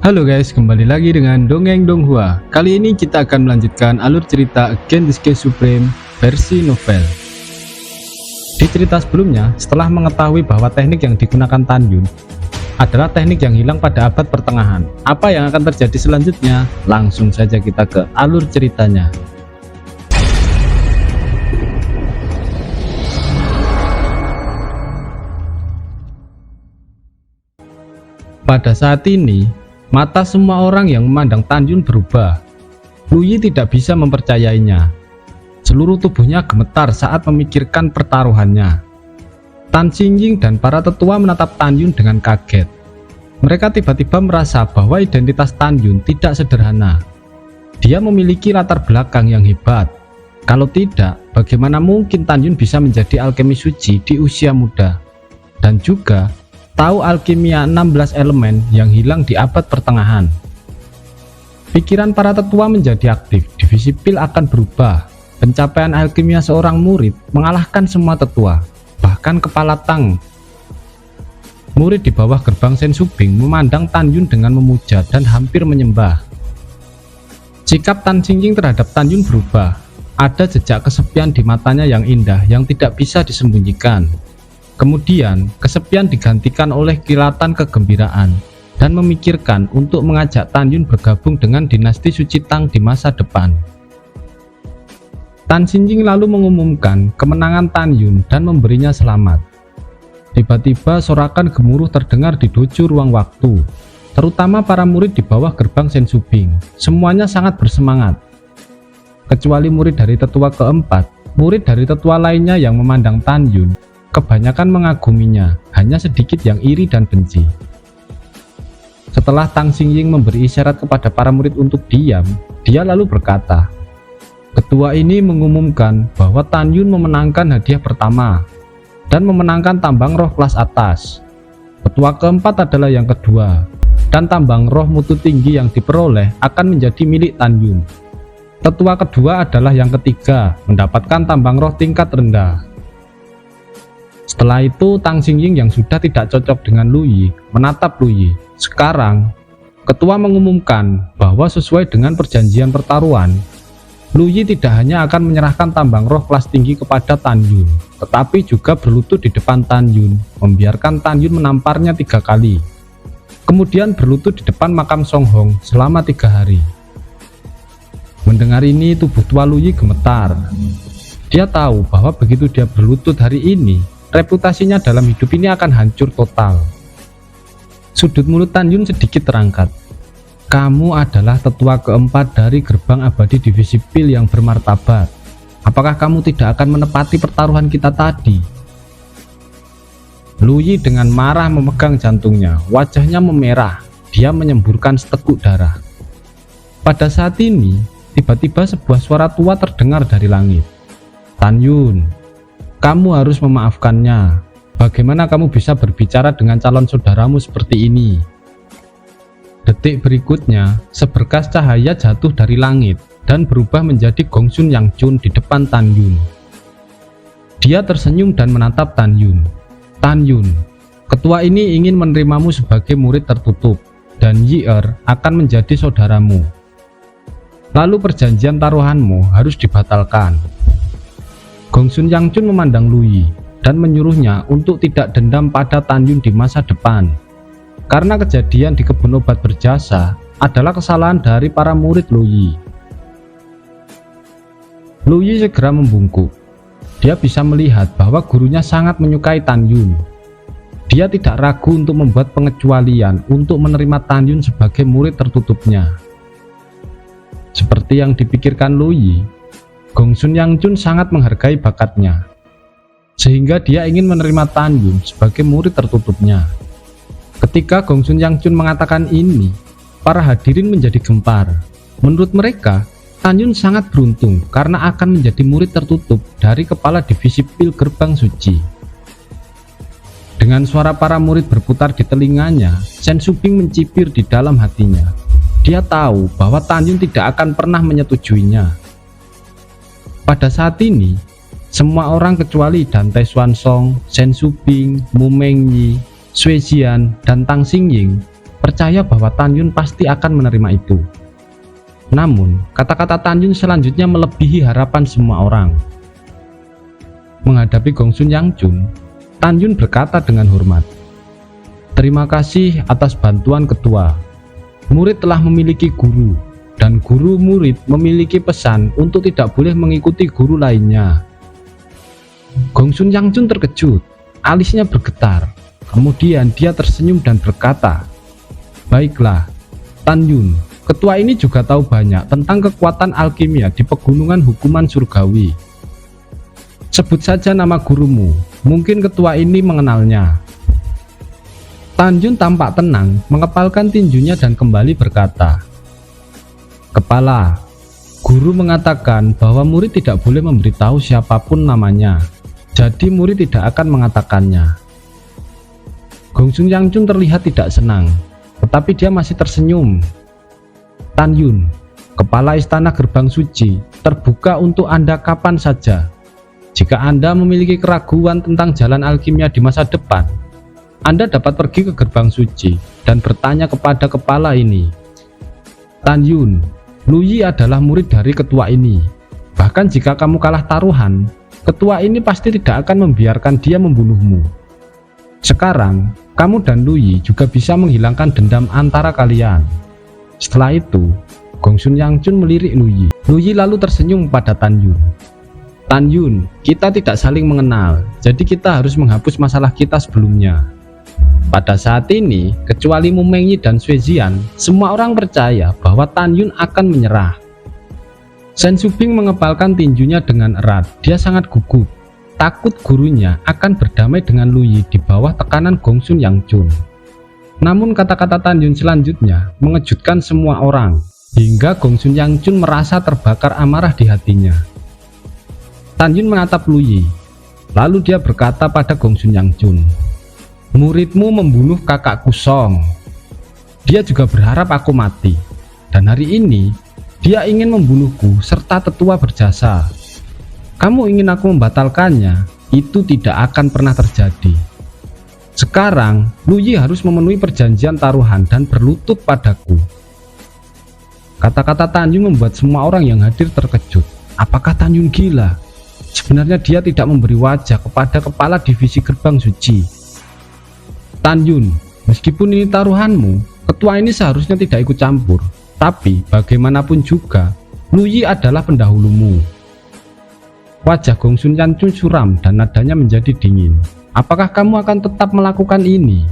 Halo guys, kembali lagi dengan Dongeng Donghua. Kali ini kita akan melanjutkan alur cerita Against Disguise Supreme versi novel. Di cerita sebelumnya, setelah mengetahui bahwa teknik yang digunakan Tan Yun adalah teknik yang hilang pada abad pertengahan, apa yang akan terjadi selanjutnya? Langsung saja kita ke alur ceritanya. Pada saat ini, mata semua orang yang memandang Tan Yun berubah. Lu Yi tidak bisa mempercayainya. Seluruh tubuhnya gemetar saat memikirkan pertaruhannya. Tan Xingying dan para tetua menatap Tan Yun dengan kaget. Mereka tiba-tiba merasa bahwa identitas Tan Yun tidak sederhana. Dia memiliki latar belakang yang hebat. Kalau tidak, bagaimana mungkin Tan Yun bisa menjadi alkemis suci di usia muda? Dan juga tahu alkimia 16 elemen yang hilang di abad pertengahan. Pikiran para tetua menjadi aktif, divisi pil akan berubah. Pencapaian alkimia seorang murid mengalahkan semua tetua, bahkan kepala Tang. Murid di bawah gerbang Sensubing memandang Tan Yun dengan memuja dan hampir menyembah. Sikap Tan Xingying terhadap Tan Yun berubah. Ada jejak kesepian di matanya yang indah yang tidak bisa disembunyikan. Kemudian, kesepian digantikan oleh kilatan kegembiraan dan memikirkan untuk mengajak Tan Yun bergabung dengan dinasti Suci Tang di masa depan. Tan Xingying lalu mengumumkan kemenangan Tan Yun dan memberinya selamat. Tiba-tiba sorakan gemuruh terdengar di dojo ruang waktu, terutama para murid di bawah gerbang Sensubing. Semuanya sangat bersemangat. Kecuali murid dari tetua keempat, murid dari tetua lainnya yang memandang Tan Yun kebanyakan mengaguminya, hanya sedikit yang iri dan benci. Setelah Tan Xingying memberi isyarat kepada para murid untuk diam, dia lalu berkata, "Ketua ini mengumumkan bahwa Tan Yun memenangkan hadiah pertama dan memenangkan tambang roh kelas atas. Ketua keempat adalah yang kedua, dan tambang roh mutu tinggi yang diperoleh akan menjadi milik Tan Yun. Tetua kedua adalah yang ketiga, mendapatkan tambang roh tingkat rendah." Setelah itu, Tan Xingying yang sudah tidak cocok dengan Lu Yi menatap Lu Yi. Sekarang, ketua mengumumkan bahwa sesuai dengan perjanjian pertaruhan, Lu Yi tidak hanya akan menyerahkan tambang roh kelas tinggi kepada Tan Yun, tetapi juga berlutut di depan Tan Yun, membiarkan Tan Yun menamparnya 3 kali. Kemudian berlutut di depan makam Song Hong selama 3 hari. Mendengar ini, tubuh tua Lu Yi gemetar. Dia tahu bahwa begitu dia berlutut hari ini, reputasinya dalam hidup ini akan hancur total. Sudut mulut Tan Yun sedikit terangkat. "Kamu adalah tetua keempat dari gerbang abadi divisi pil yang bermartabat. Apakah kamu tidak akan menepati pertaruhan kita tadi?" Lu Yi dengan marah memegang jantungnya. Wajahnya memerah. Dia menyemburkan seteguk darah. Pada saat ini, tiba-tiba sebuah suara tua terdengar dari langit. "Tan Yun, kamu harus memaafkannya. Bagaimana kamu bisa berbicara dengan calon saudaramu seperti ini?" Detik berikutnya, seberkas cahaya jatuh dari langit dan berubah menjadi Gongsun Yang Chun di depan Tan Yun. Dia tersenyum dan menatap Tan Yun. "Tan Yun, ketua ini ingin menerimamu sebagai murid tertutup, dan Yi Er akan menjadi saudaramu. Lalu perjanjian taruhanmu harus dibatalkan." Gongsun Yang Chun memandang Lu Yi dan menyuruhnya untuk tidak dendam pada Tan Yun di masa depan. Karena kejadian di kebun obat berjasa adalah kesalahan dari para murid Lu Yi. Lu Yi segera membungkuk. Dia bisa melihat bahwa gurunya sangat menyukai Tan Yun. Dia tidak ragu untuk membuat pengecualian untuk menerima Tan Yun sebagai murid tertutupnya. Seperti yang dipikirkan Lu Yi, Gongsun Yang Chun sangat menghargai bakatnya, sehingga dia ingin menerima Tan Yun sebagai murid tertutupnya. Ketika Gongsun Yang Chun mengatakan ini, para hadirin menjadi gempar. Menurut mereka, Tan Yun sangat beruntung karena akan menjadi murid tertutup dari kepala divisi pil gerbang suci. Dengan suara para murid berputar di telinganya, Sensubing mencibir di dalam hatinya. Dia tahu bahwa Tan Yun tidak akan pernah menyetujuinya. Pada saat ini, semua orang kecuali Dante Xuansong, Sensubing, Mu Mengyi, Sui Jian, dan Tan Xingying percaya bahwa Tan Yun pasti akan menerima itu. Namun, kata-kata Tan Yun selanjutnya melebihi harapan semua orang. Menghadapi Gongsun Yangjun, Tan Yun berkata dengan hormat, "Terima kasih atas bantuan ketua. Murid telah memiliki guru, dan guru murid memiliki pesan untuk tidak boleh mengikuti guru lainnya." Gongsun Yangjun terkejut, alisnya bergetar. Kemudian dia tersenyum dan berkata, "Baiklah, Tan Yun, ketua ini juga tahu banyak tentang kekuatan alkimia di pegunungan hukuman surgawi. Sebut saja nama gurumu, mungkin ketua ini mengenalnya." Tan Yun tampak tenang, mengepalkan tinjunya dan kembali berkata, "Kepala, guru mengatakan bahwa murid tidak boleh memberitahu siapapun namanya, jadi murid tidak akan mengatakannya." Gongsun Yangjun terlihat tidak senang, tetapi dia masih tersenyum. "Tan Yun, kepala istana gerbang suci, terbuka untuk Anda kapan saja. Jika Anda memiliki keraguan tentang jalan alkimia di masa depan, Anda dapat pergi ke gerbang suci dan bertanya kepada kepala ini. Tan Yun, Lu Yi adalah murid dari ketua ini. Bahkan jika kamu kalah taruhan, ketua ini pasti tidak akan membiarkan dia membunuhmu. Sekarang, kamu dan Lu Yi juga bisa menghilangkan dendam antara kalian." Setelah itu, Gongsun Yangjun melirik Lu Yi. Lu Yi lalu tersenyum pada Tan Yun. "Tan Yun, kita tidak saling mengenal, jadi kita harus menghapus masalah kita sebelumnya." Pada saat ini, kecuali Mu Mengyi dan Sui Jian, semua orang percaya bahwa Tan Yun akan menyerah. Shen Shubing mengepalkan tinjunya dengan erat. Dia sangat gugup, takut gurunya akan berdamai dengan Lu Yi di bawah tekanan Gongsun Yangjun. Namun kata-kata Tan Yun selanjutnya mengejutkan semua orang, hingga Gongsun Yangjun merasa terbakar amarah di hatinya. Tan Yun menatap Lu Yi, lalu dia berkata pada Gongsun Yangjun, "Muridmu membunuh kakakku Song. Dia juga berharap aku mati, dan hari ini dia ingin membunuhku serta tetua berjasa. Kamu ingin aku membatalkannya? Itu tidak akan pernah terjadi. Sekarang Lu Yi harus memenuhi perjanjian taruhan dan berlutut padaku." Kata-kata Tan Yun membuat semua orang yang hadir terkejut. Apakah Tan Yun gila? Sebenarnya dia tidak memberi wajah kepada kepala divisi gerbang suci. "Tan Yun, meskipun ini taruhanmu, ketua ini seharusnya tidak ikut campur. Tapi bagaimanapun juga, Lu Yi adalah pendahulumu." Wajah Gongsun Yangjun suram dan nadanya menjadi dingin. "Apakah kamu akan tetap melakukan ini?"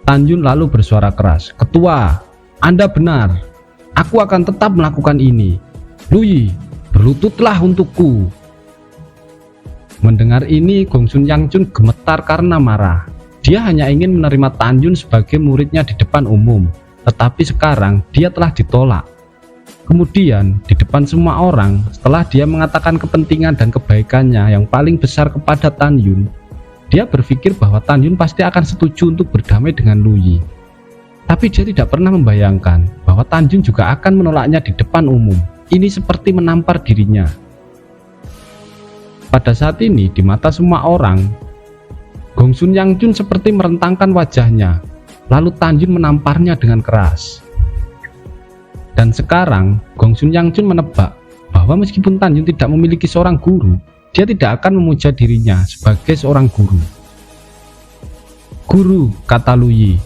Tan Yun lalu bersuara keras, "Ketua, Anda benar. Aku akan tetap melakukan ini. Lu Yi, berlututlah untukku." Mendengar ini, Gongsun Yangjun gemetar karena marah. Dia hanya ingin menerima Tan Yun sebagai muridnya di depan umum, tetapi sekarang dia telah ditolak. Kemudian, di depan semua orang, setelah dia mengatakan kepentingan dan kebaikannya yang paling besar kepada Tan Yun, dia berpikir bahwa Tan Yun pasti akan setuju untuk berdamai dengan Lu Yi. Tapi dia tidak pernah membayangkan bahwa Tan Yun juga akan menolaknya di depan umum. Ini seperti menampar dirinya. Pada saat ini, di mata semua orang, Gongsun Yangjun seperti merentangkan wajahnya, lalu Tan Yun menamparnya dengan keras. Dan sekarang, Gongsun Yangjun menebak bahwa meskipun Tan Yun tidak memiliki seorang guru, dia tidak akan memuja dirinya sebagai seorang guru. "Guru," kata Lu Yi.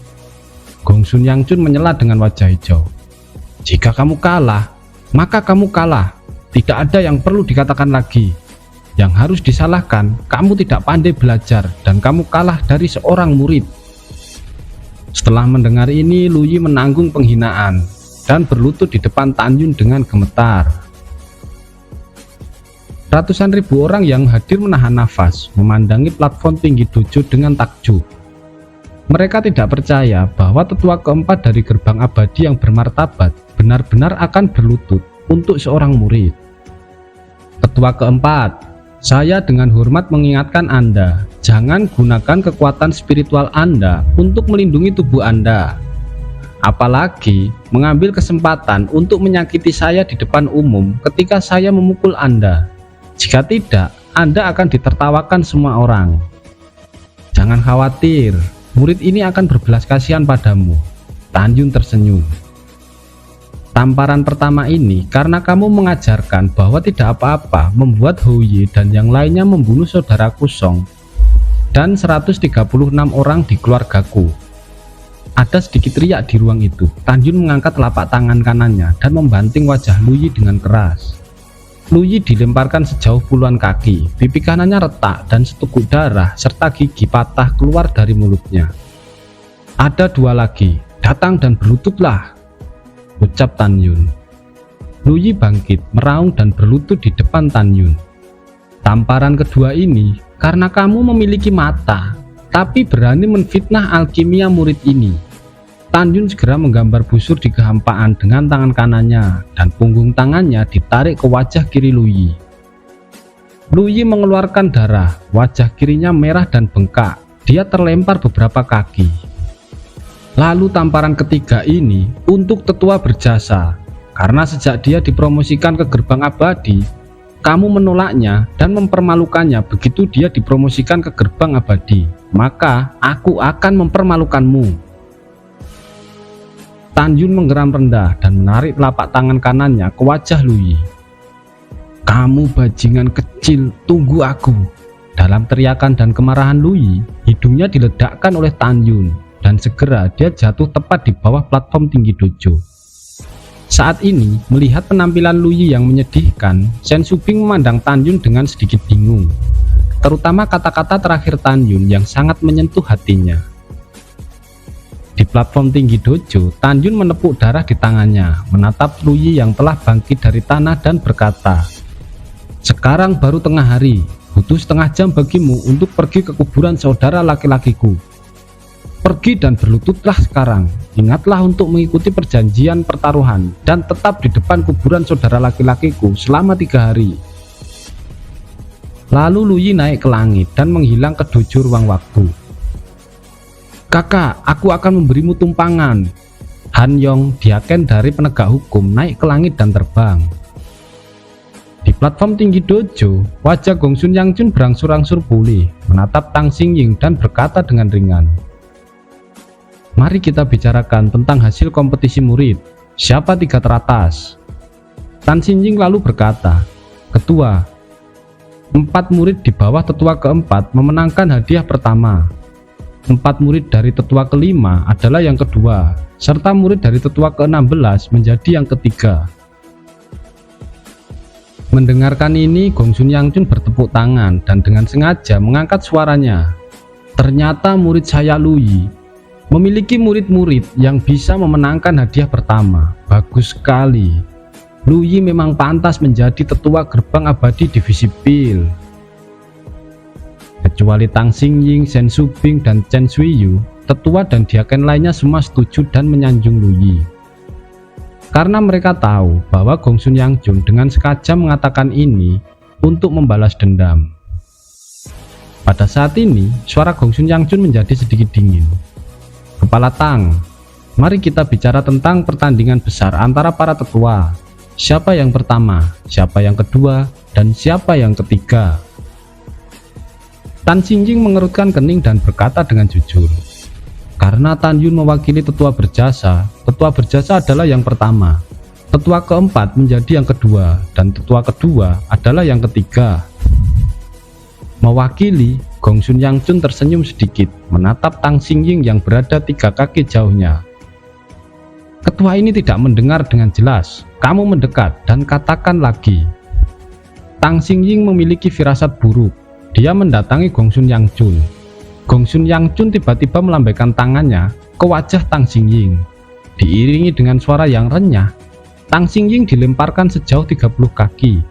Gongsun Yangjun menyela dengan wajah hijau. "Jika kamu kalah, maka kamu kalah. Tidak ada yang perlu dikatakan lagi. Yang harus disalahkan, kamu tidak pandai belajar dan kamu kalah dari seorang murid." Setelah mendengar ini, Lu Yi menanggung penghinaan dan berlutut di depan Tan Yun dengan gemetar. Ratusan ribu orang yang hadir menahan nafas, memandangi platform tinggi dojo dengan takjub. Mereka tidak percaya bahwa tetua keempat dari gerbang abadi yang bermartabat benar-benar akan berlutut untuk seorang murid. "Tetua keempat, saya dengan hormat mengingatkan Anda, jangan gunakan kekuatan spiritual Anda untuk melindungi tubuh Anda. Apalagi mengambil kesempatan untuk menyakiti saya di depan umum ketika saya memukul Anda. Jika tidak, Anda akan ditertawakan semua orang. Jangan khawatir, murid ini akan berbelas kasihan padamu. Tan Yun tersenyum. Tamparan pertama ini karena kamu mengajarkan bahwa tidak apa-apa membuat Hou Ye dan yang lainnya membunuh saudaraku Song dan 136 orang di keluargaku. Ada sedikit riak di ruang itu. Tan Yun mengangkat telapak tangan kanannya dan membanting wajah Lu Yi dengan keras. Lu Yi dilemparkan sejauh puluhan kaki, pipi kanannya retak dan seteguk darah serta gigi patah keluar dari mulutnya. Ada dua lagi, datang dan berlututlah, ucap Tan Yun. Lu Yi bangkit, meraung dan berlutut di depan Tan Yun. Tamparan kedua ini karena kamu memiliki mata, tapi berani menfitnah alkimia murid ini. Tan Yun segera menggambar busur di kehampaan dengan tangan kanannya dan punggung tangannya ditarik ke wajah kiri Lu Yi. Lu Yi mengeluarkan darah, wajah kirinya merah dan bengkak. Dia terlempar beberapa kaki. Lalu tamparan ketiga ini untuk tetua berjasa. Karena sejak dia dipromosikan ke gerbang abadi, kamu menolaknya dan mempermalukannya begitu dia dipromosikan ke gerbang abadi. Maka aku akan mempermalukanmu. Tan Yun menggeram rendah dan menarik telapak tangan kanannya ke wajah Lu Yi. Kamu bajingan kecil, tunggu aku. Dalam teriakan dan kemarahan Lu Yi, hidungnya diledakkan oleh Tan Yun dan segera dia jatuh tepat di bawah platform tinggi dojo. Saat ini, melihat penampilan Lu Yi yang menyedihkan, Shen Subing memandang Tan Yun dengan sedikit bingung. Terutama kata-kata terakhir Tan Yun yang sangat menyentuh hatinya. Di platform tinggi dojo, Tan Yun menepuk darah di tangannya, menatap Lu Yi yang telah bangkit dari tanah dan berkata, sekarang baru tengah hari, butuh setengah jam bagimu untuk pergi ke kuburan saudara laki-lakiku. Pergi dan berlututlah sekarang, ingatlah untuk mengikuti perjanjian pertaruhan dan tetap di depan kuburan saudara laki-lakiku selama 3 hari. Lalu Lu Yi naik ke langit dan menghilang ke dojo ruang waktu. Kakak, aku akan memberimu tumpangan. Han Yong, diaken dari penegak hukum, naik ke langit dan terbang. Di platform tinggi dojo, wajah Gong Sun Yang Chun berangsur-angsur pulih, menatap Tang Xingying dan berkata dengan ringan, mari kita bicarakan tentang hasil kompetisi murid. Siapa 3 teratas? Tan Xingying lalu berkata, Ketua, 4 murid di bawah tetua keempat memenangkan hadiah pertama. 4 murid dari tetua kelima adalah yang kedua, serta murid dari tetua ke-16 menjadi yang ketiga. Mendengarkan ini, Gong Sun Yang Chun bertepuk tangan dan dengan sengaja mengangkat suaranya. Ternyata murid saya Lu Yi memiliki murid-murid yang bisa memenangkan hadiah pertama. Bagus sekali. Lu Yi memang pantas menjadi tetua gerbang abadi divisi Pil. Kecuali Tang Xingying, Shen Subing, dan Chen Suiyu, tetua dan diaken lainnya semua setuju dan menyanjung Lu Yi. Karena mereka tahu bahwa Gong Sun Yang Chun dengan sengaja mengatakan ini untuk membalas dendam. Pada saat ini, suara Gong Sun Yang Chun menjadi sedikit dingin. Kepala Tang, mari kita bicara tentang pertandingan besar antara para tetua. Siapa yang pertama, siapa yang kedua, dan siapa yang ketiga? Tan Xingying mengerutkan kening dan berkata dengan jujur, karena Tan Yun mewakili tetua berjasa adalah yang pertama, tetua keempat menjadi yang kedua, dan tetua kedua adalah yang ketiga. Mewakili, Gong Sun Yang Chun tersenyum sedikit, menatap Tang Xingying yang berada 3 kaki jauhnya. Ketua ini tidak mendengar dengan jelas, kamu mendekat dan katakan lagi. Tang Xingying memiliki firasat buruk. Dia mendatangi Gong Sun Yang Chun. Gong Sun Yang Chun tiba-tiba melambaikan tangannya ke wajah Tang Xingying. Diiringi dengan suara yang renyah, Tang Xingying dilemparkan sejauh 30 kaki.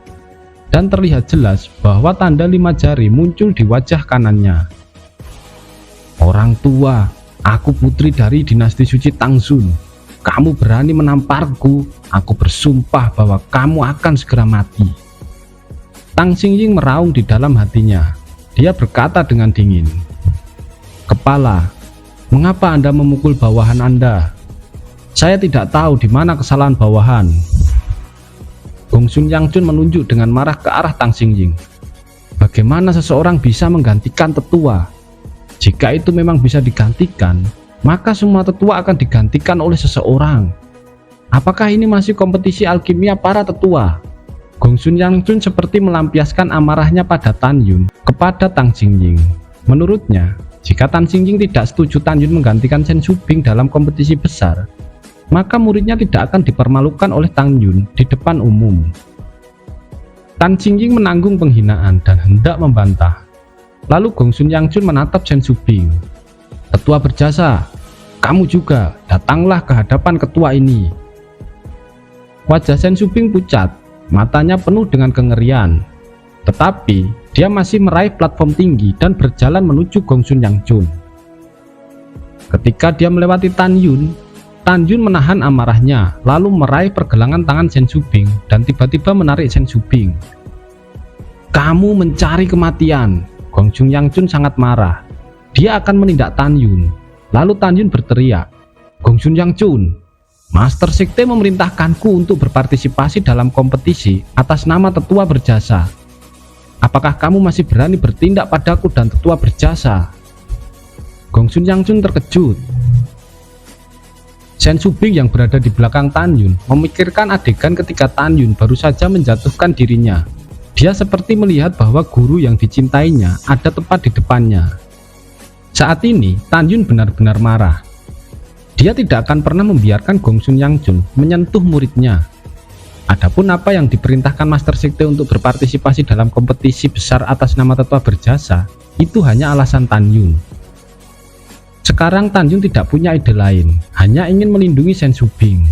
Dan terlihat jelas bahwa tanda 5 jari muncul di wajah kanannya. Orang tua, aku putri dari dinasti suci Tang Sun. Kamu berani menamparku, aku bersumpah bahwa kamu akan segera mati. Tang Xingying meraung di dalam hatinya. Dia berkata dengan dingin, Kepala, mengapa Anda memukul bawahan Anda? Saya tidak tahu di mana kesalahan bawahan. Gong Sun Yang Chun menunjuk dengan marah ke arah Tang Xingying. Bagaimana seseorang bisa menggantikan tetua? Jika itu memang bisa digantikan, maka semua tetua akan digantikan oleh seseorang. Apakah ini masih kompetisi alkimia para tetua? Gongsun Yangjun seperti melampiaskan amarahnya pada Tan Yun kepada Tang Xingying. Menurutnya, jika Tan Xingying tidak setuju Tan Yun menggantikan Shen Shubing dalam kompetisi besar, maka muridnya tidak akan dipermalukan oleh Tan Yun di depan umum. Tan Xingying menanggung penghinaan dan hendak membantah. Lalu Gongsun Yangjun menatap Shen Shubing. "Ketua berjasa, kamu juga datanglah ke hadapan ketua ini." Wajah Shen Shubing pucat, matanya penuh dengan kengerian. Tetapi dia masih meraih platform tinggi dan berjalan menuju Gongsun Yangjun. Ketika dia melewati Tan Yun menahan amarahnya, lalu meraih pergelangan tangan Shen Shubing dan tiba-tiba menarik Shen Shubing. "Kamu mencari kematian." Gongsun Yangjun sangat marah. Dia akan menindak Tan Yun. Lalu Tan Yun berteriak, "Gongsun Yangjun, Master Sekte memerintahkanku untuk berpartisipasi dalam kompetisi atas nama tetua berjasa. Apakah kamu masih berani bertindak padaku dan tetua berjasa?" Gongsun Yangjun terkejut. Shen Shubing yang berada di belakang Tan Yun memikirkan adegan ketika Tan Yun baru saja menjatuhkan dirinya. Dia seperti melihat bahwa guru yang dicintainya ada tepat di depannya. Saat ini Tan Yun benar-benar marah. Dia tidak akan pernah membiarkan Gongsun Yangjun menyentuh muridnya. Adapun apa yang diperintahkan Master Sekte untuk berpartisipasi dalam kompetisi besar atas nama tetua berjasa, itu hanya alasan Tan Yun. Sekarang Tan Yun tidak punya ide lain, hanya ingin melindungi Shen Shubing.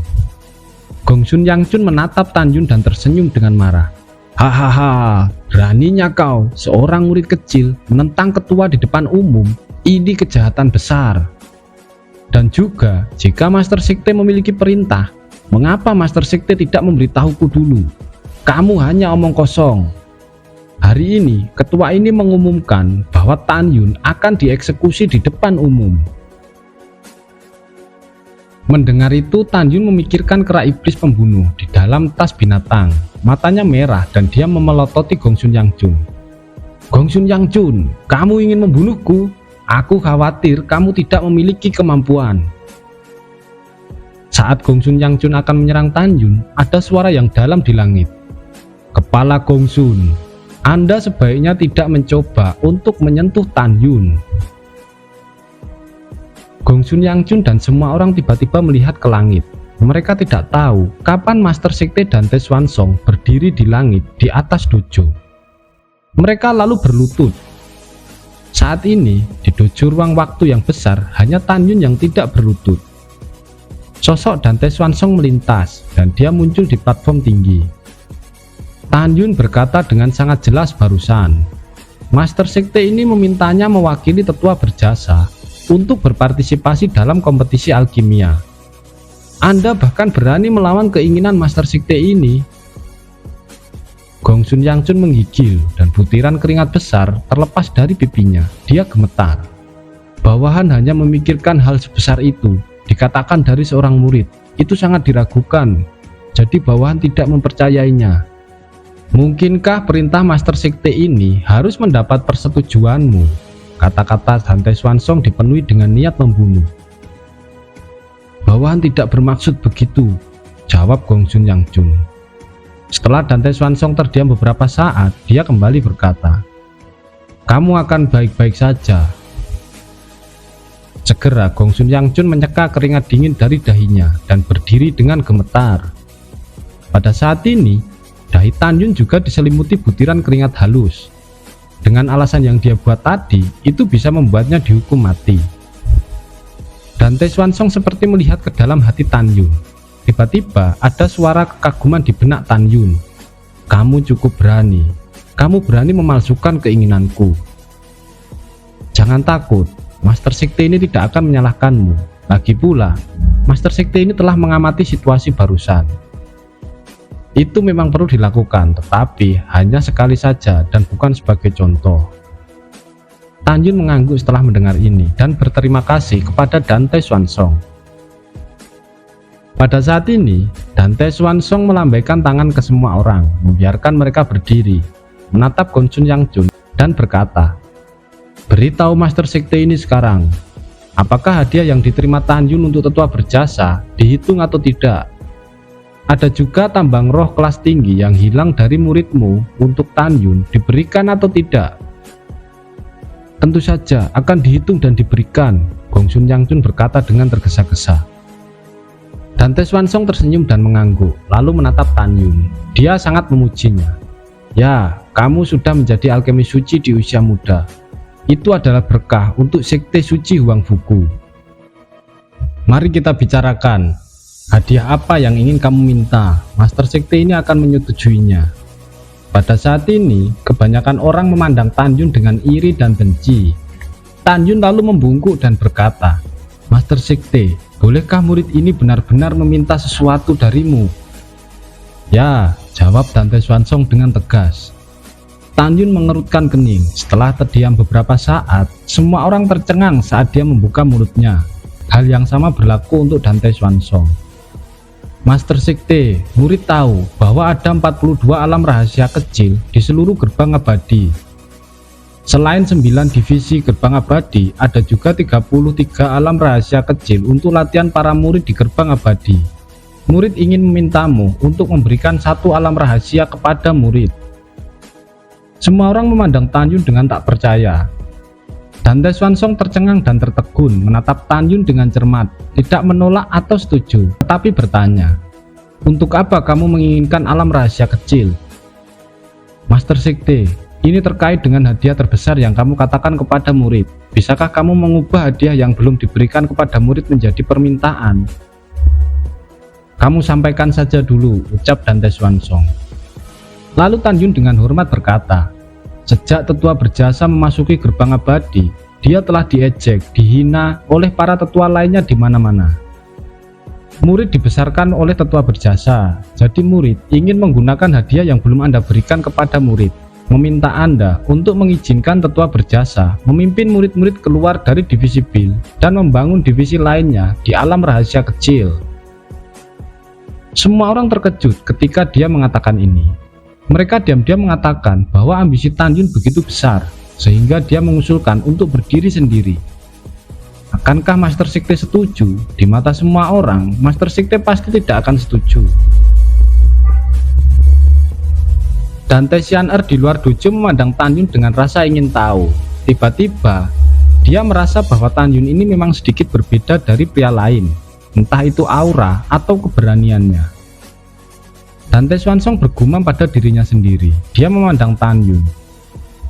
Gongsun Yangjun menatap Tan Yun dan tersenyum dengan marah. "Hahaha, beraninya kau, seorang murid kecil, menentang ketua di depan umum. Ini kejahatan besar. Dan juga, jika Master Sekte memiliki perintah, mengapa Master Sekte tidak memberitahuku dulu? Kamu hanya omong kosong." Hari ini, ketua ini mengumumkan bahwa Tan Yun akan dieksekusi di depan umum. Mendengar itu, Tan Yun memikirkan kera iblis pembunuh di dalam tas binatang. Matanya merah dan dia memelototi Gongsun Yangjun. "Gongsun Yangjun, kamu ingin membunuhku? Aku khawatir kamu tidak memiliki kemampuan." Saat Gongsun Yangjun akan menyerang Tan Yun, ada suara yang dalam di langit. "Kepala Gongsun, Anda sebaiknya tidak mencoba untuk menyentuh Tan Yun." Gongsun Yangjun dan semua orang tiba-tiba melihat ke langit. Mereka tidak tahu kapan Master Sekte Dante Swansong berdiri di langit di atas dojo. Mereka lalu berlutut. Saat ini, di dojo ruang waktu yang besar, hanya Tan Yun yang tidak berlutut. Sosok Dante Swansong melintas dan dia muncul di platform tinggi. Tan Yun berkata dengan sangat jelas barusan, Master Sekte ini memintanya mewakili tetua berjasa untuk berpartisipasi dalam kompetisi alkimia. Anda bahkan berani melawan keinginan Master Sekte ini. Gongsun Yangjun menggigil dan butiran keringat besar terlepas dari pipinya. Dia gemetar. Bawahan hanya memikirkan hal sebesar itu, dikatakan dari seorang murid, itu sangat diragukan. Jadi bawahan tidak mempercayainya. Mungkinkah perintah Master Sekte ini harus mendapat persetujuanmu? Kata-kata Dante Swansong dipenuhi dengan niat membunuh. Bawahan tidak bermaksud begitu, jawab Gongsun Yangjun. Setelah Dante Swansong terdiam beberapa saat, dia kembali berkata, "Kamu akan baik-baik saja." Segera Gongsun Yangjun menyeka keringat dingin dari dahinya dan berdiri dengan gemetar. Pada saat ini, dahi Tan Yun juga diselimuti butiran keringat halus. Dengan alasan yang dia buat tadi, itu bisa membuatnya dihukum mati. Dante Swansong seperti melihat ke dalam hati Tan Yun. Tiba-tiba ada suara kekaguman di benak Tan Yun. "Kamu cukup berani. Kamu berani memalsukan keinginanku. Jangan takut, Master Sekte ini tidak akan menyalahkanmu. Lagi pula, Master Sekte ini telah mengamati situasi barusan. Itu memang perlu dilakukan, tetapi hanya sekali saja dan bukan sebagai contoh." Tan Yun mengangguk setelah mendengar ini dan berterima kasih kepada Dante Swansong. Pada saat ini, Dante Swansong melambaikan tangan ke semua orang, membiarkan mereka berdiri, menatap Gongsun Yangjun dan berkata, Beritahu Master Sekte ini sekarang, apakah hadiah yang diterima Tan Yun untuk tetua berjasa dihitung atau tidak? Ada juga tambang roh kelas tinggi yang hilang dari muridmu untuk Tan Yun diberikan atau tidak? Tentu saja akan dihitung dan diberikan, Gong Sun Yang Chun berkata dengan tergesa-gesa. Dante Swansong tersenyum dan mengangguk, lalu menatap Tan Yun. Dia sangat memujinya. Ya, kamu sudah menjadi alkemis suci di usia muda. Itu adalah berkah untuk sekte suci Huang Fuku. Mari kita bicarakan. Hadiah apa yang ingin kamu minta? Master sekte ini akan menyetujuinya. Pada saat ini, kebanyakan orang memandang Tan Yun dengan iri dan benci. Tan Yun lalu membungkuk dan berkata, Master sekte, bolehkah murid ini benar-benar meminta sesuatu darimu? Ya, jawab Dante Swansong dengan tegas. Tan Yun mengerutkan kening. Setelah terdiam beberapa saat, semua orang tercengang saat dia membuka mulutnya. Hal yang sama berlaku untuk Dante Swansong. Master sekte, murid tahu bahwa ada 42 alam rahasia kecil di seluruh gerbang abadi. Selain 9 divisi gerbang abadi, ada juga 33 alam rahasia kecil untuk latihan para murid di gerbang abadi. Murid ingin memintamu untuk memberikan satu alam rahasia kepada murid. Semua orang memandang Tan Yun dengan tak percaya. Dante Swansong tercengang dan tertegun menatap Tan Yun dengan cermat, tidak menolak atau setuju, tetapi bertanya, untuk apa kamu menginginkan alam rahasia kecil? Master sekte, ini terkait dengan hadiah terbesar yang kamu katakan kepada murid. Bisakah kamu mengubah hadiah yang belum diberikan kepada murid menjadi permintaan? Kamu sampaikan saja dulu, ucap Dante Swansong. Lalu Tan Yun dengan hormat berkata, sejak tetua berjasa memasuki gerbang abadi, dia telah diejek, dihina oleh para tetua lainnya di mana-mana. Murid dibesarkan oleh tetua berjasa, jadi murid ingin menggunakan hadiah yang belum Anda berikan kepada murid, meminta Anda untuk mengizinkan tetua berjasa memimpin murid-murid keluar dari divisi Bil dan membangun divisi lainnya di alam rahasia kecil. Semua orang terkejut ketika dia mengatakan ini. Mereka diam-diam mengatakan bahwa ambisi Tan Yun begitu besar, sehingga dia mengusulkan untuk berdiri sendiri. Akankah Master Sekte setuju? Di mata semua orang, Master Sekte pasti tidak akan setuju. Dante Xian-er di luar dojo memandang Tan Yun dengan rasa ingin tahu. Tiba-tiba, dia merasa bahwa Tan Yun ini memang sedikit berbeda dari pria lain, entah itu aura atau keberaniannya. Dante Swansong bergumam pada dirinya sendiri. Dia memandang Tan Yun.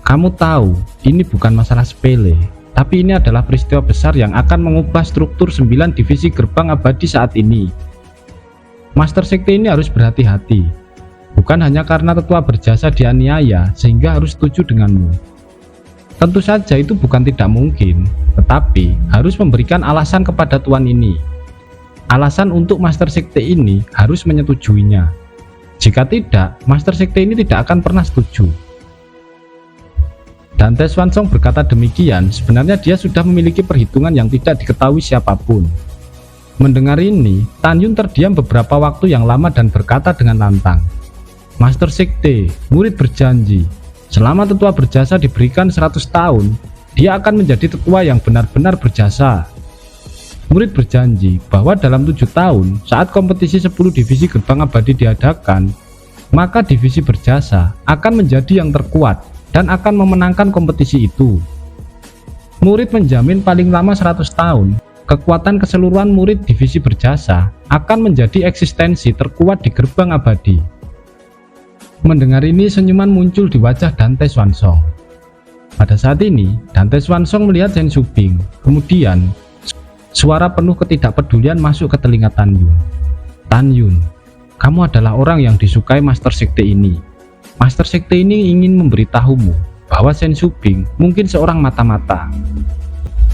Kamu tahu, ini bukan masalah sepele, tapi ini adalah peristiwa besar yang akan mengubah struktur 9 divisi gerbang abadi saat ini. Master Sekte ini harus berhati-hati. Bukan hanya karena tetua berjasa dianiaya sehingga harus setuju denganmu. Tentu saja itu bukan tidak mungkin, tetapi harus memberikan alasan kepada tuan ini. Alasan untuk Master Sekte ini harus menyetujuinya. Jika tidak, Master Sekte ini tidak akan pernah setuju. Dante Swansong berkata demikian, sebenarnya dia sudah memiliki perhitungan yang tidak diketahui siapapun. Mendengar ini, Tan Yun terdiam beberapa waktu yang lama dan berkata dengan lantang, Master Sekte, murid berjanji, selama tetua berjasa diberikan 100 tahun, dia akan menjadi tetua yang benar-benar berjasa. Murid berjanji bahwa dalam 7 tahun saat kompetisi 10 divisi gerbang abadi diadakan, maka divisi berjasa akan menjadi yang terkuat dan akan memenangkan kompetisi itu. Murid menjamin paling lama 100 tahun, kekuatan keseluruhan murid divisi berjasa akan menjadi eksistensi terkuat di gerbang abadi. Mendengar ini, senyuman muncul di wajah Dante Swansong. Pada saat ini, Dante Swansong melihat Zhen Shubing, kemudian suara penuh ketidakpedulian masuk ke telinga Tan Yun. Tan Yun, kamu adalah orang yang disukai Master Sekte ini. Master Sekte ini ingin memberitahumu bahwa Zhen Shubing mungkin seorang mata-mata.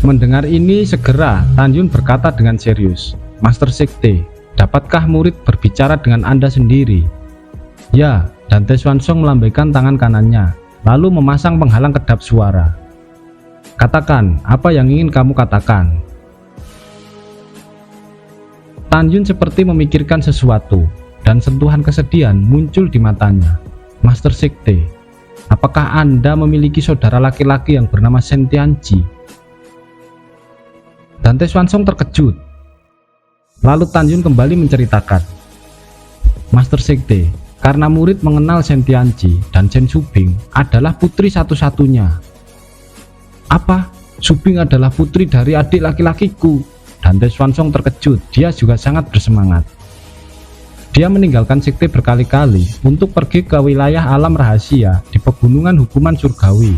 Mendengar ini, segera Tan Yun berkata dengan serius, Master Sekte, dapatkah murid berbicara dengan Anda sendiri? Ya, Dante Swansong melambaikan tangan kanannya, lalu memasang penghalang kedap suara. Katakan, apa yang ingin kamu katakan? Tan Yun seperti memikirkan sesuatu, dan sentuhan kesedihan muncul di matanya. Master Sekte, Apakah Anda memiliki saudara laki-laki yang bernama Shen Tianqi? Dante Swansong terkejut. Lalu Tan Yun kembali menceritakan, Master Sekte, karena murid mengenal Shen Tianqi dan Chen Subing adalah putri satu-satunya. Apa? Subing adalah putri dari adik laki-lakiku? Dante Swansong terkejut. Dia juga sangat bersemangat. Dia meninggalkan sekte berkali-kali untuk pergi ke wilayah alam rahasia di pegunungan hukuman surgawi,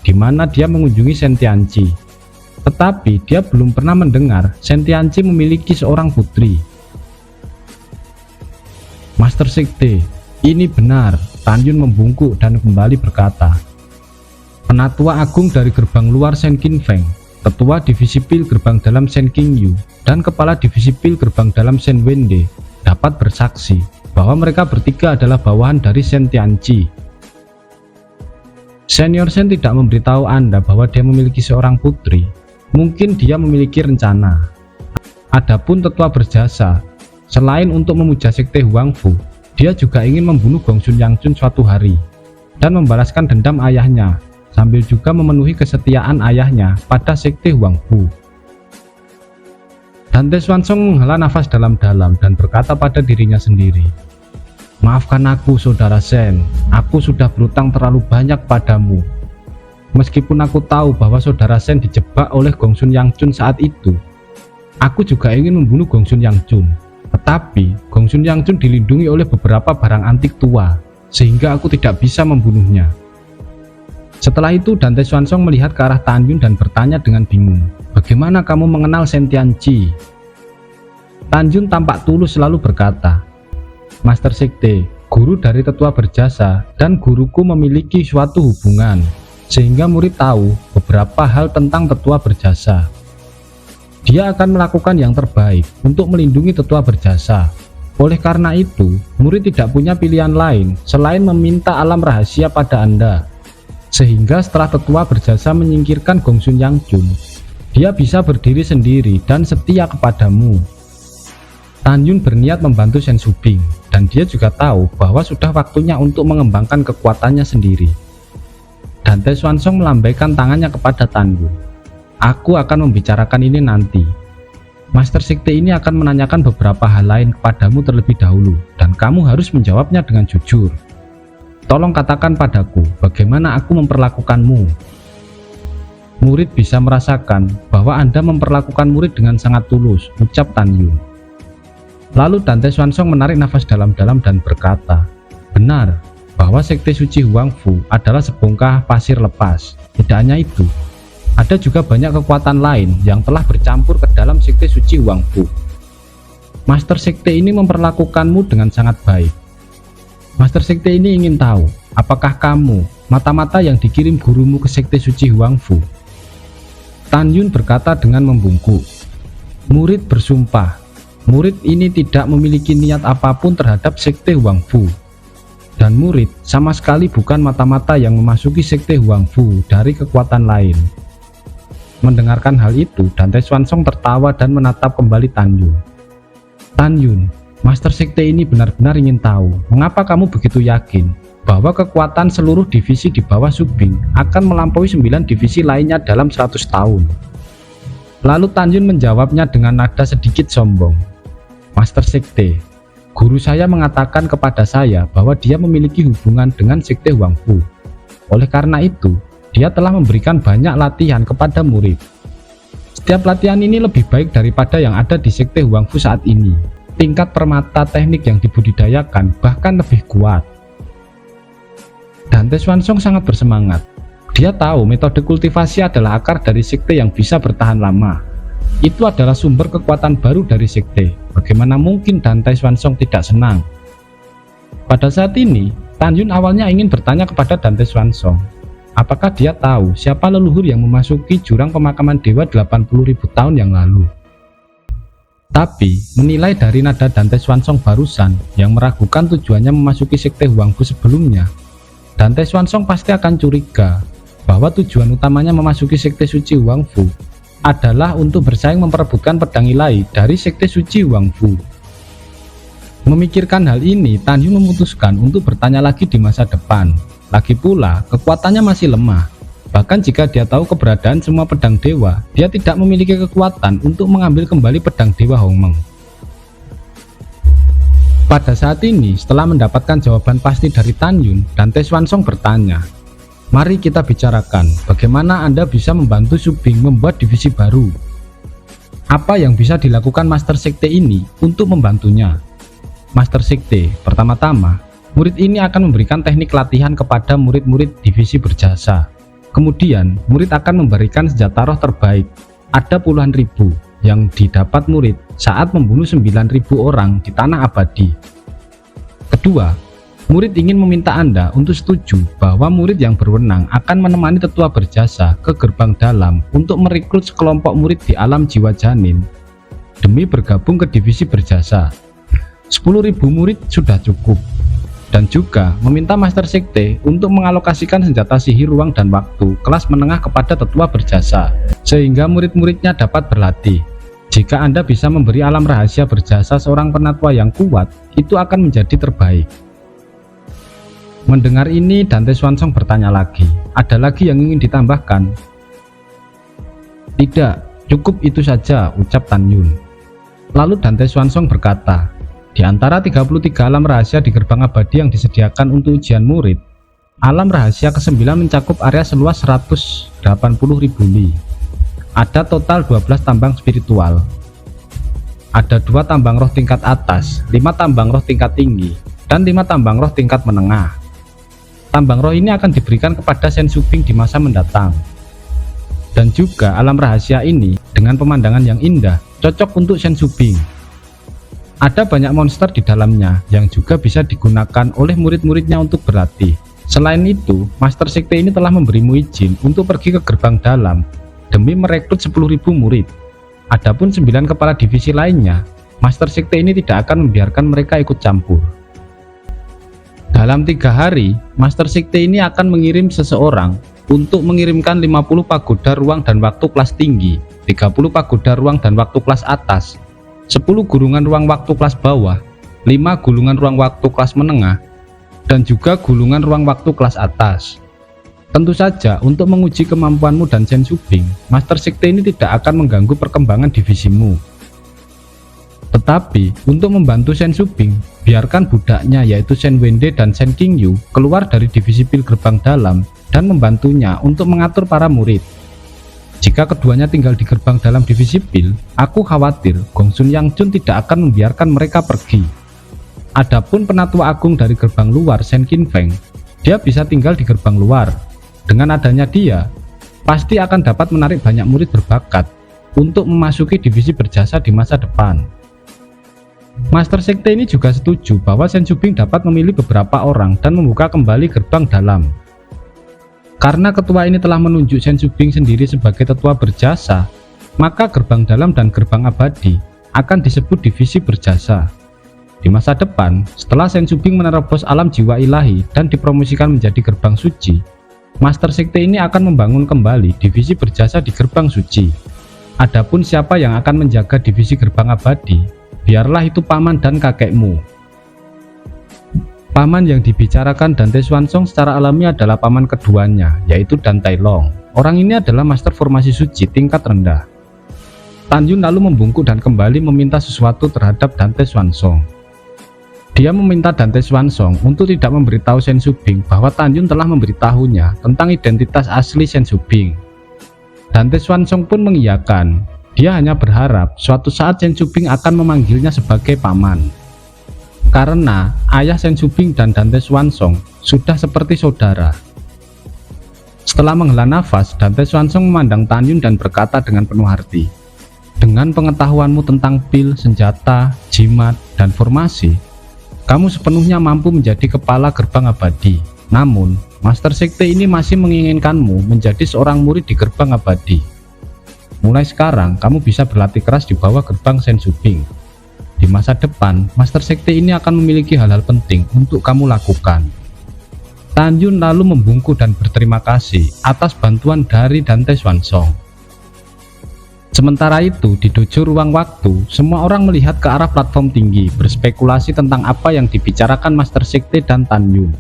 di mana dia mengunjungi Shen Tianqi. Tetapi dia belum pernah mendengar Shen Tianqi memiliki seorang putri. Master Sekte, ini benar. Tan Yun membungkuk dan kembali berkata, Penatua Agung dari gerbang luar Shen Qinfeng, Ketua Divisi Pil gerbang dalam Shen Qingyu, dan Kepala Divisi Pil gerbang dalam Shen Wende dapat bersaksi bahwa mereka bertiga adalah bawahan dari Shen Tianqi. Senior Shen tidak memberitahu Anda bahwa dia memiliki seorang putri. Mungkin dia memiliki rencana. Adapun tetua berjasa, selain untuk memuja sekte Huangfu, dia juga ingin membunuh Gongsun Yangchun suatu hari dan membalaskan dendam ayahnya, sambil juga memenuhi kesetiaan ayahnya pada sekte Huangfu. Dante Swansong menghela nafas dalam-dalam dan berkata pada dirinya sendiri, Maafkan aku, Saudara Shen, aku sudah berutang terlalu banyak padamu. Meskipun aku tahu bahwa Saudara Shen dijebak oleh Gongsun Yangchun saat itu, aku juga ingin membunuh Gongsun Yangchun. Tetapi Gongsun Yangchun dilindungi oleh beberapa barang antik tua, sehingga aku tidak bisa membunuhnya. Setelah itu Dante Swansong melihat ke arah Tan Yun dan bertanya dengan bingung, Bagaimana kamu mengenal Shen Tianqi? Tan Yun tampak tulus selalu berkata, Master Sekte, guru dari tetua berjasa dan guruku memiliki suatu hubungan, sehingga murid tahu beberapa hal tentang tetua berjasa. Dia akan melakukan yang terbaik untuk melindungi tetua berjasa. Oleh karena itu, murid tidak punya pilihan lain selain meminta alam rahasia pada Anda. Sehingga setelah tetua berjasa menyingkirkan Gongsun Yangchun, dia bisa berdiri sendiri dan setia kepadamu. Tan Yun berniat membantu Shen Subing, dan dia juga tahu bahwa sudah waktunya untuk mengembangkan kekuatannya sendiri. Dante Swansong melambaikan tangannya kepada Tan Yun. Aku akan membicarakan ini nanti. Master Sekte ini akan menanyakan beberapa hal lain kepadamu terlebih dahulu, dan kamu harus menjawabnya dengan jujur. Tolong katakan padaku, bagaimana aku memperlakukanmu? Murid bisa merasakan bahwa Anda memperlakukan murid dengan sangat tulus, ucap Tan Yun. Lalu Dante Swansong menarik nafas dalam-dalam dan berkata, Benar, bahwa sekte suci Huangfu adalah sebongkah pasir lepas. Tidak hanya itu, ada juga banyak kekuatan lain yang telah bercampur ke dalam sekte suci Huangfu. Master Sekte ini memperlakukanmu dengan sangat baik. Master Sekte ini ingin tahu, apakah kamu mata-mata yang dikirim gurumu ke sekte suci Huangfu? Tan Yun berkata dengan membungkuk. Murid bersumpah, murid ini tidak memiliki niat apapun terhadap sekte Huangfu. Dan murid sama sekali bukan mata-mata yang memasuki sekte Huangfu dari kekuatan lain. Mendengarkan hal itu, Dante Swansong tertawa dan menatap kembali Tan Yun. Tan Yun, Master Sekte ini benar-benar ingin tahu, mengapa kamu begitu yakin bahwa kekuatan seluruh divisi di bawah Subing akan melampaui 9 divisi lainnya dalam 100 tahun. Lalu Tan Yun menjawabnya dengan nada sedikit sombong. Master Sekte, guru saya mengatakan kepada saya bahwa dia memiliki hubungan dengan sekte Huangfu. Oleh karena itu, dia telah memberikan banyak latihan kepada murid. Setiap latihan ini lebih baik daripada yang ada di sekte Huangfu saat ini. Tingkat permata teknik yang dibudidayakan bahkan lebih kuat. Dante Swansong sangat bersemangat. Dia tahu metode kultivasi adalah akar dari sekte yang bisa bertahan lama. Itu adalah sumber kekuatan baru dari sekte. Bagaimana mungkin Dante Swansong tidak senang? Pada saat ini, Tan Yun awalnya ingin bertanya kepada Dante Swansong, apakah dia tahu siapa leluhur yang memasuki jurang pemakaman dewa 80.000 tahun yang lalu. Tapi, menilai dari nada Dante Swansong barusan yang meragukan tujuannya memasuki sekte Huangfu sebelumnya, Dante Swansong pasti akan curiga bahwa tujuan utamanya memasuki sekte suci Huangfu adalah untuk bersaing memperebutkan pedang ilahi dari sekte suci Huangfu. Memikirkan hal ini, Tan Yun memutuskan untuk bertanya lagi di masa depan. Lagi pula, kekuatannya masih lemah. Bahkan jika dia tahu keberadaan semua pedang dewa, dia tidak memiliki kekuatan untuk mengambil kembali pedang dewa Hongmeng. Pada saat ini, setelah mendapatkan jawaban pasti dari Tan Yun, Dante Swansong bertanya, "Mari kita bicarakan bagaimana Anda bisa membantu Su Bing membuat divisi baru. Apa yang bisa dilakukan Master Sekte ini untuk membantunya?" Master Sekte, pertama-tama, murid ini akan memberikan teknik latihan kepada murid-murid divisi berjasa. Kemudian, murid akan memberikan senjata roh terbaik. Ada puluhan ribu yang didapat murid saat membunuh 9.000 orang di tanah abadi. Kedua, murid ingin meminta Anda untuk setuju bahwa murid yang berwenang akan menemani tetua berjasa ke gerbang dalam untuk merekrut sekelompok murid di alam jiwa janin demi bergabung ke divisi berjasa. 10.000 murid sudah cukup. Dan juga meminta Master Sekte untuk mengalokasikan senjata sihir ruang dan waktu kelas menengah kepada tetua berjasa, sehingga murid-muridnya dapat berlatih. Jika Anda bisa memberi alam rahasia berjasa seorang penatua yang kuat, itu akan menjadi terbaik. Mendengar ini, Dante Swansong bertanya lagi, "Ada lagi yang ingin ditambahkan?" "Tidak, cukup itu saja," ucap Tan Yun. Lalu Dante Swansong berkata, "Di antara 33 alam rahasia di gerbang abadi yang disediakan untuk ujian murid, alam rahasia ke-9 mencakup area seluas 180.000 li. Ada total 12 tambang spiritual. Ada 2 tambang roh tingkat atas, 5 tambang roh tingkat tinggi, dan 5 tambang roh tingkat menengah. Tambang roh ini akan diberikan kepada Shen Su Bing di masa mendatang. Dan juga alam rahasia ini dengan pemandangan yang indah, cocok untuk Shen Su Bing. Ada banyak monster di dalamnya yang juga bisa digunakan oleh murid-muridnya untuk berlatih. Selain itu, Master Sekte ini telah memberimu izin untuk pergi ke gerbang dalam demi merekrut 10.000 murid. Adapun 9 kepala divisi lainnya, Master Sekte ini tidak akan membiarkan mereka ikut campur. Dalam 3 hari, Master Sekte ini akan mengirim seseorang untuk mengirimkan 50 pagoda ruang dan waktu kelas tinggi, 30 pagoda ruang dan waktu kelas atas, 10 gulungan ruang waktu kelas bawah, 5 gulungan ruang waktu kelas menengah, dan juga gulungan ruang waktu kelas atas. Tentu saja untuk menguji kemampuanmu dan Shen Su Bing, Master Sekte ini tidak akan mengganggu perkembangan divisimu. Tetapi untuk membantu Shen Su Bing, biarkan budaknya yaitu Shen Wende dan Shen Qingyu keluar dari divisi pil gerbang dalam dan membantunya untuk mengatur para murid. Jika keduanya tinggal di gerbang dalam divisi pil, aku khawatir Gong Sun Yang Chun tidak akan membiarkan mereka pergi. Adapun penatua agung dari gerbang luar Shen Qin Feng, dia bisa tinggal di gerbang luar. Dengan adanya dia, pasti akan dapat menarik banyak murid berbakat untuk memasuki divisi berjasa di masa depan. Master Sekte ini juga setuju bahwa Shen Su Bing dapat memilih beberapa orang dan membuka kembali gerbang dalam. Karena ketua ini telah menunjuk Shen Su Bing sendiri sebagai tetua berjasa, maka gerbang dalam dan gerbang abadi akan disebut divisi berjasa. Di masa depan, setelah Shen Su Bing menerobos alam jiwa ilahi dan dipromosikan menjadi gerbang suci, Master Sekte ini akan membangun kembali divisi berjasa di gerbang suci. Adapun siapa yang akan menjaga divisi gerbang abadi, biarlah itu paman dan kakekmu. Paman yang dibicarakan Dante Swansong secara alami adalah paman keduanya, yaitu Dan Tai Long. Orang ini adalah master formasi suci tingkat rendah. Tan Yun lalu membungkuk dan kembali meminta sesuatu terhadap Dante Swansong. Dia meminta Dante Swansong untuk tidak memberitahu Shen Su Bing bahwa Tan Yun telah memberitahunya tentang identitas asli Shen Su Bing. Dante Swansong pun mengiyakan. Dia hanya berharap suatu saat Shen Su Bing akan memanggilnya sebagai paman. Karena ayah Shen Su Bing dan Dante Swansong sudah seperti saudara. Setelah menghela nafas, Dante Swansong memandang Tan Yun dan berkata dengan penuh arti, "Dengan pengetahuanmu tentang pil, senjata, jimat, dan formasi, kamu sepenuhnya mampu menjadi kepala gerbang abadi. Namun, Master Sekte ini masih menginginkanmu menjadi seorang murid di gerbang abadi. Mulai sekarang, kamu bisa berlatih keras di bawah gerbang Shen Su Bing. Di masa depan, Master Sekte ini akan memiliki hal-hal penting untuk kamu lakukan." Tan Yun lalu membungkuk dan berterima kasih atas bantuan dari Dante Swansong. Sementara itu, di dojo ruang waktu, semua orang melihat ke arah platform tinggi, berspekulasi tentang apa yang dibicarakan Master Sekte dan Tan Yun.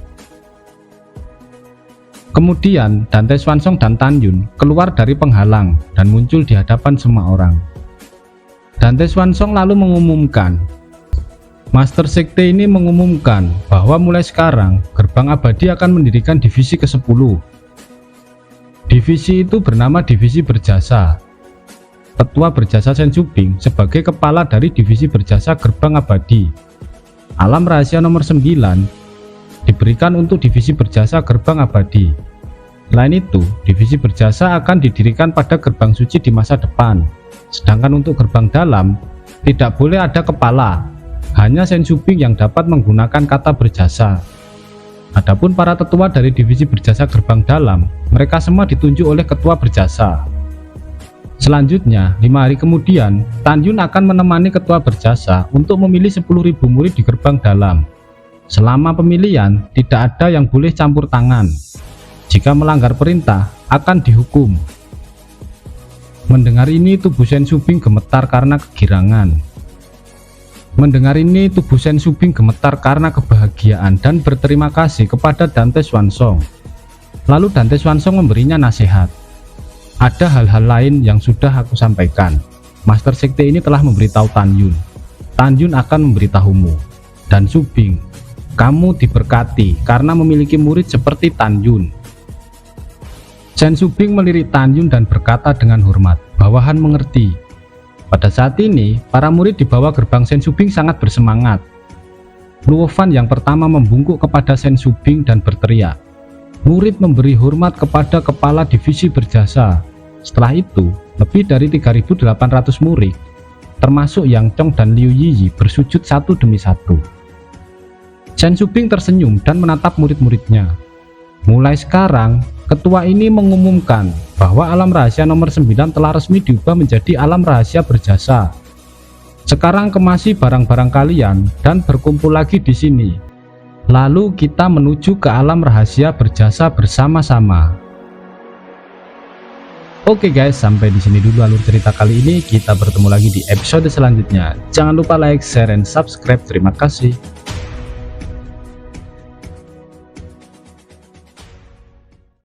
Kemudian Dante Swansong dan Tan Yun keluar dari penghalang dan muncul di hadapan semua orang. Dante Swansong lalu mengumumkan, Master Sekte ini mengumumkan bahwa mulai sekarang Gerbang Abadi akan mendirikan divisi ke-10. Divisi itu bernama Divisi Berjasa. Ketua Berjasa Shen Shubing sebagai kepala dari Divisi Berjasa Gerbang Abadi. Alam rahasia nomor 9 diberikan untuk Divisi Berjasa Gerbang Abadi. Selain itu, Divisi Berjasa akan didirikan pada gerbang suci di masa depan. Sedangkan untuk gerbang dalam, tidak boleh ada kepala. Hanya Shen Shubing yang dapat menggunakan kata berjasa. Adapun para tetua dari Divisi Berjasa Gerbang Dalam, mereka semua ditunjuk oleh Ketua Berjasa. Selanjutnya, 5 hari kemudian, Tan Yun akan menemani Ketua Berjasa untuk memilih 10.000 murid di Gerbang Dalam. Selama pemilihan, tidak ada yang boleh campur tangan. Jika melanggar perintah, akan dihukum. Mendengar ini, tubuh Shen Shubing gemetar karena kegirangan. Mendengar ini, tubuh Shen Shubing gemetar karena kebahagiaan dan berterima kasih kepada Dante Swansong. Lalu Dante Swansong memberinya nasihat. Ada hal-hal lain yang sudah aku sampaikan. Master Sekte ini telah memberitahu Tan Yun. Tan Yun akan memberitahumu. Dan Shubing, kamu diberkati karena memiliki murid seperti Tan Yun. Shen Shubing melirik Tan Yun dan berkata dengan hormat, bawahan mengerti. Pada saat ini, para murid di bawah gerbang Shen Shubing sangat bersemangat. Luo Fan yang pertama membungkuk kepada Shen Shubing dan berteriak. Murid memberi hormat kepada kepala divisi berjasa. Setelah itu, lebih dari 3.800 murid, termasuk Yang Chong dan Liu Yiyi, bersujud satu demi satu. Shen Shubing tersenyum dan menatap murid-muridnya. Mulai sekarang, ketua ini mengumumkan bahwa alam rahasia nomor 9 telah resmi diubah menjadi alam rahasia berjasa. Sekarang kemasi barang-barang kalian dan berkumpul lagi di sini. Lalu kita menuju ke alam rahasia berjasa bersama-sama. Oke guys, sampai di sini dulu alur cerita kali ini. Kita bertemu lagi di episode selanjutnya. Jangan lupa like, share, dan subscribe. Terima kasih.